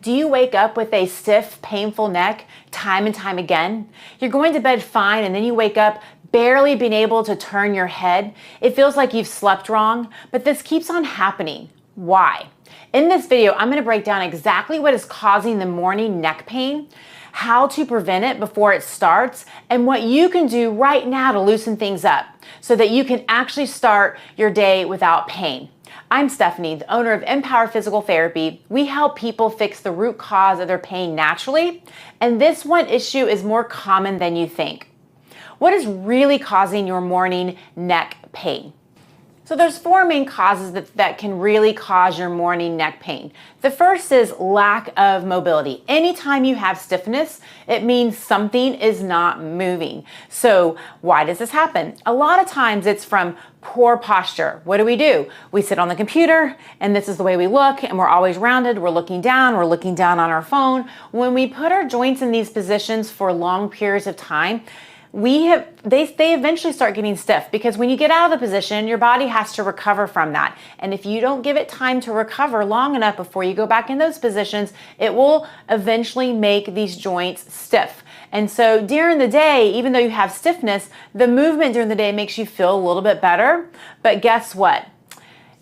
Do you wake up with a stiff, painful neck time and time again? You're going to bed fine and then you wake up barely being able to turn your head. It feels like you've slept wrong, but this keeps on happening. Why? In this video, I'm going to break down exactly what is causing the morning neck pain, how to prevent it before it starts, and what you can do right now to loosen things up so that you can actually start your day without pain. I'm Stefani, the owner of Empower Physical Therapy. We help people fix the root cause of their pain naturally, and this one issue is more common than you think. What is really causing your morning neck pain? So there's four main causes that can really cause your morning neck pain. The first is lack of mobility. Anytime you have stiffness, it means something is not moving. So why does this happen? A lot of times it's from poor posture. What do? We sit on the computer and this is the way we look and we're always rounded. We're looking down on our phone. When we put our joints in these positions for long periods of time, they eventually start getting stiff, because when you get out of the position, your body has to recover from that. And if you don't give it time to recover long enough before you go back in those positions, it will eventually make these joints stiff. And so during the day, even though you have stiffness, the movement during the day makes you feel a little bit better. But guess what?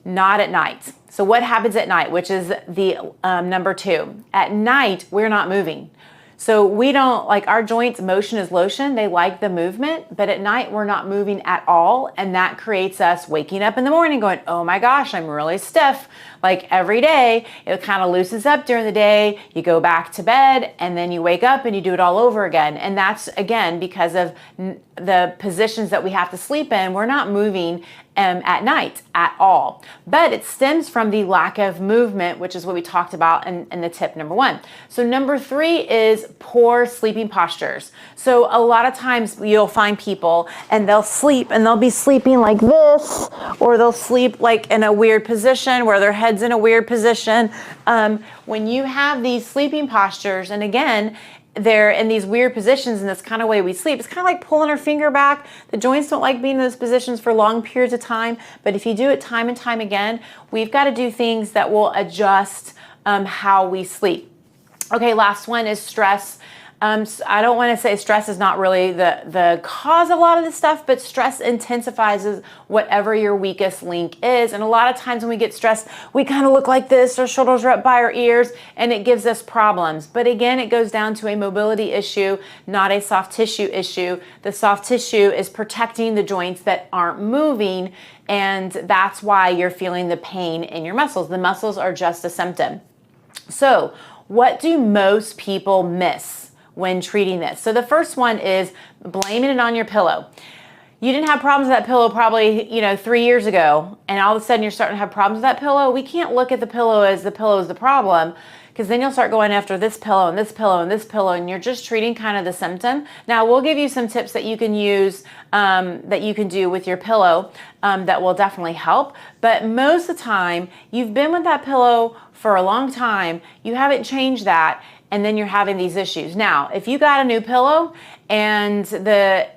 Not at night. So what happens at night, which is the number two? At night, we're not moving. So we don't, like, our joints, motion is lotion. They like the movement, but at night we're not moving at all. And that creates us waking up in the morning going, oh my gosh, I'm really stiff. Like every day, it kind of loosens up during the day. You go back to bed and then you wake up and you do it all over again. And that's, again, because of the positions that we have to sleep in. We're not moving at night at all. But it stems from the lack of movement, which is what we talked about in the tip number one. So number three is poor sleeping postures. So a lot of times you'll find people and they'll sleep and they'll be sleeping like this, or they'll sleep like in a weird position where their head's in a weird position. When you have these sleeping postures, and again, they're in these weird positions in this kind of way we sleep. It's kind of like pulling our finger back. The joints don't like being in those positions for long periods of time. But if you do it time and time again, we've got to do things that will adjust how we sleep. Okay, last one is stress. I don't want to say stress is not really the cause of a lot of this stuff, but stress intensifies whatever your weakest link is. And a lot of times when we get stressed, we kind of look like this, our shoulders are up by our ears, and it gives us problems. But again, it goes down to a mobility issue, not a soft tissue issue. The soft tissue is protecting the joints that aren't moving, and that's why you're feeling the pain in your muscles. The muscles are just a symptom. So what do most people miss when treating this? So the first one is blaming it on your pillow. You didn't have problems with that pillow probably, 3 years ago, and all of a sudden you're starting to have problems with that pillow. We can't look at the pillow as the pillow is the problem, because then you'll start going after this pillow and this pillow and this pillow, and you're just treating kind of the symptom. Now, we'll give you some tips that you can use, that you can do with your pillow, that will definitely help. But most of the time, you've been with that pillow for a long time, you haven't changed that, and then you're having these issues. Now, if you got a new pillow and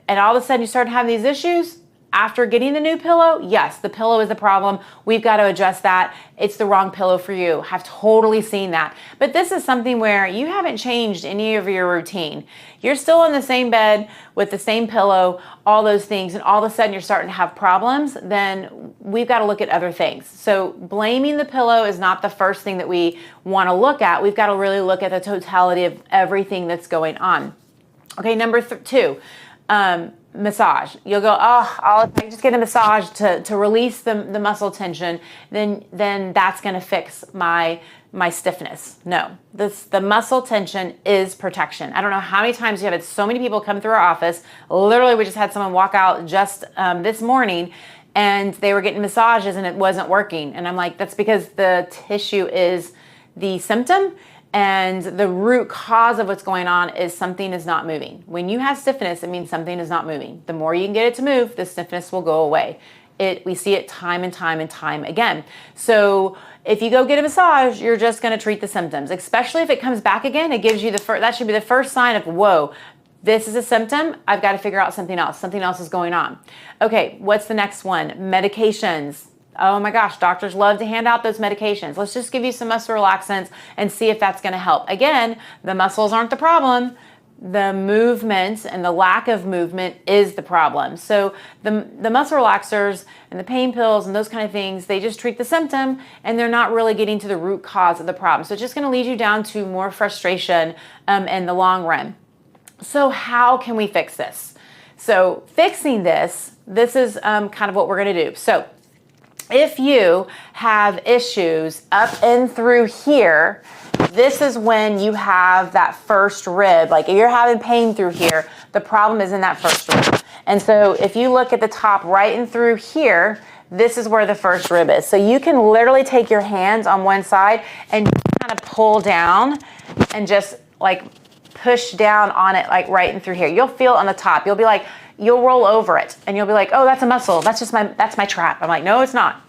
all of a sudden you start having these issues after getting the new pillow, yes, the pillow is the problem. We've got to adjust that. It's the wrong pillow for you. I've totally seen that. But this is something where you haven't changed any of your routine. You're still in the same bed with the same pillow, all those things, and all of a sudden you're starting to have problems, then we've got to look at other things. So blaming the pillow is not the first thing that we want to look at. We've got to really look at the totality of everything that's going on. Okay, number two. Massage. You'll go, if I just get a massage to release the muscle tension, then that's going to fix my stiffness. No, the muscle tension is protection. I don't know how many times you have had so many people come through our office. Literally, we just had someone walk out just this morning, and they were getting massages and it wasn't working. And I'm like, that's because the tissue is the symptom. And the root cause of what's going on is something is not moving. When you have stiffness, it means something is not moving. The more you can get it to move, the stiffness will go away. We see it time and time and time again. So if you go get a massage, you're just going to treat the symptoms, especially if it comes back again. It gives you that should be the first sign of, whoa, this is a symptom. I've got to figure out something else. Something else is going on. Okay, what's the next one? Medications. Oh my gosh, doctors love to hand out those medications. Let's just give you some muscle relaxants and see if that's gonna help. Again, the muscles aren't the problem. The movement and the lack of movement is the problem. So the muscle relaxers and the pain pills and those kind of things, they just treat the symptom and they're not really getting to the root cause of the problem. So it's just gonna lead you down to more frustration in the long run. So how can we fix this? So fixing this is kind of what we're gonna do. So if you have issues up and through here, this is when you have that first rib. Like if you're having pain through here, the problem is in that first rib. And so if you look at the top right and through here, this is where the first rib is. So you can literally take your hands on one side and kind of pull down and just like push down on it, like right and through here. You'll feel on the top. You'll be like, you'll roll over it and you'll be like, oh, that's a muscle. That's my trap. I'm like, no, it's not.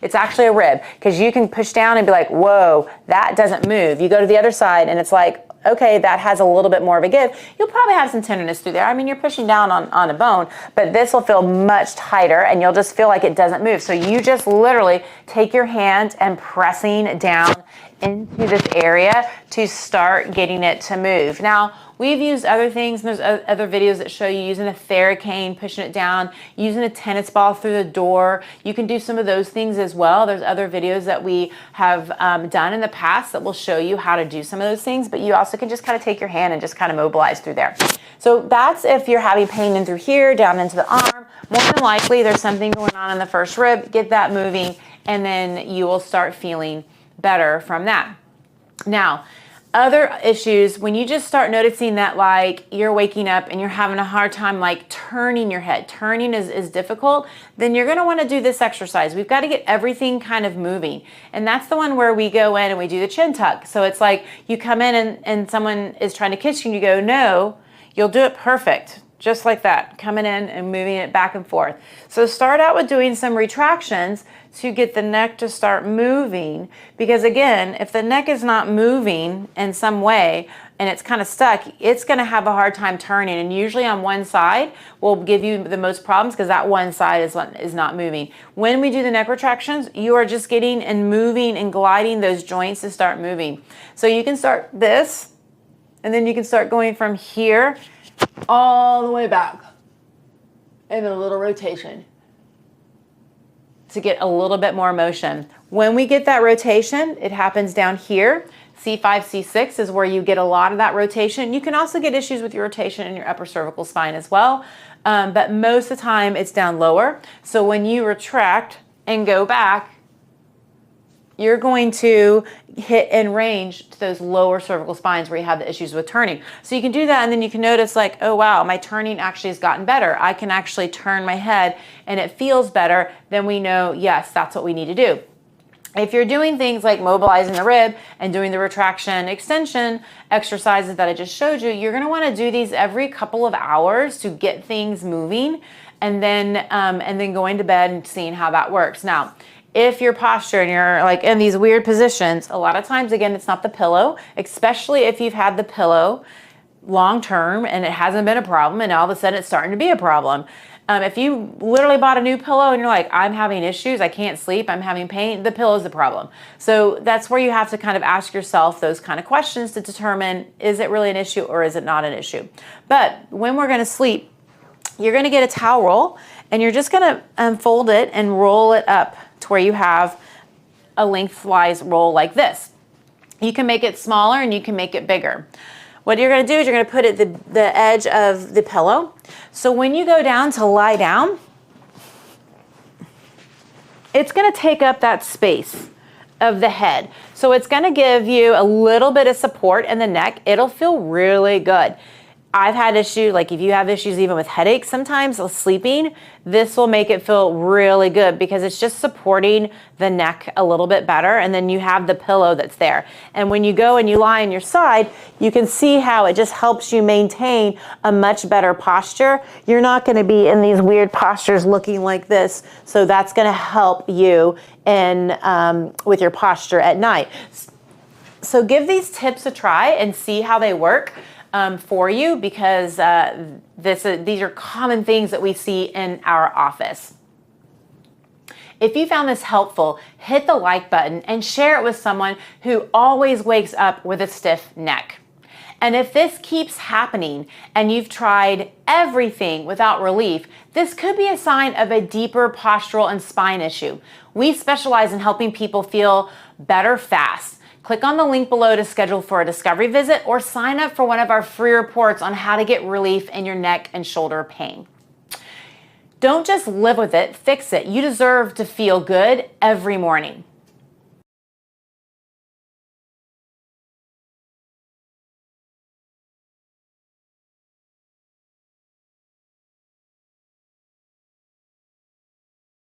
It's actually a rib, because you can push down and be like, whoa, that doesn't move. You go to the other side and it's like, okay, that has a little bit more of a give. You'll probably have some tenderness through there. I mean, you're pushing down on a bone, but this will feel much tighter and you'll just feel like it doesn't move. So you just literally take your hand and pressing down into this area to start getting it to move. Now, we've used other things, and there's other videos that show you using a Theracane, pushing it down, using a tennis ball through the door. You can do some of those things as well. There's other videos that we have done in the past that will show you how to do some of those things, but you also can just kind of take your hand and just kind of mobilize through there. So that's if you're having pain in through here, down into the arm. More than likely, there's something going on in the first rib. Get that moving, and then you will start feeling better from that. Now, other issues, when you just start noticing that like you're waking up and you're having a hard time like turning your head, turning is difficult, then you're gonna wanna do this exercise. We've gotta get everything kind of moving. And that's the one where we go in and we do the chin tuck. So it's like you come in and someone is trying to kiss you and you go, no, you'll do it perfect. Just like that, coming in and moving it back and forth. So start out with doing some retractions to get the neck to start moving, because again, if the neck is not moving in some way and it's kind of stuck, it's going to have a hard time turning, and usually on one side will give you the most problems because that one side is not moving. When we do the neck retractions, you are just getting and moving and gliding those joints to start moving. So you can start this, and then you can start going from here all the way back and a little rotation to get a little bit more motion. When we get that rotation, it happens down here. C5, C6 is where you get a lot of that rotation. You can also get issues with your rotation in your upper cervical spine as well, but most of the time it's down lower. So when you retract and go back, you're going to hit in range to those lower cervical spines where you have the issues with turning. So you can do that, and then you can notice like, oh wow, my turning actually has gotten better. I can actually turn my head and it feels better. Then we know, yes, that's what we need to do. If you're doing things like mobilizing the rib and doing the retraction extension exercises that I just showed you, you're gonna wanna do these every couple of hours to get things moving, and then going to bed and seeing how that works. Now, if your posture and you're like in these weird positions, a lot of times, again, it's not the pillow, especially if you've had the pillow long term and it hasn't been a problem and all of a sudden it's starting to be a problem. If you literally bought a new pillow and you're like, I'm having issues, I can't sleep, I'm having pain, the pillow is the problem. So that's where you have to kind of ask yourself those kind of questions to determine, is it really an issue or is it not an issue? But when we're gonna sleep, you're gonna get a towel roll and you're just gonna fold it and roll it up to where you have a lengthwise roll like this. You can make it smaller and you can make it bigger. What you're gonna do is you're gonna put it at the edge of the pillow. So when you go down to lie down, it's gonna take up that space of the head. So it's gonna give you a little bit of support in the neck. It'll feel really good. I've had issues, like if you have issues even with headaches sometimes, sleeping, this will make it feel really good because it's just supporting the neck a little bit better, and then you have the pillow that's there. And when you go and you lie on your side, you can see how it just helps you maintain a much better posture. You're not gonna be in these weird postures looking like this, so that's gonna help you with your posture at night. So give these tips a try and see how they work for you, because these are common things that we see in our office. If you found this helpful, hit the like button and share it with someone who always wakes up with a stiff neck. And if this keeps happening and you've tried everything without relief, this could be a sign of a deeper postural and spine issue. We specialize in helping people feel better fast. Click on the link below to schedule for a discovery visit or sign up for one of our free reports on how to get relief in your neck and shoulder pain. Don't just live with it, fix it. You deserve to feel good every morning.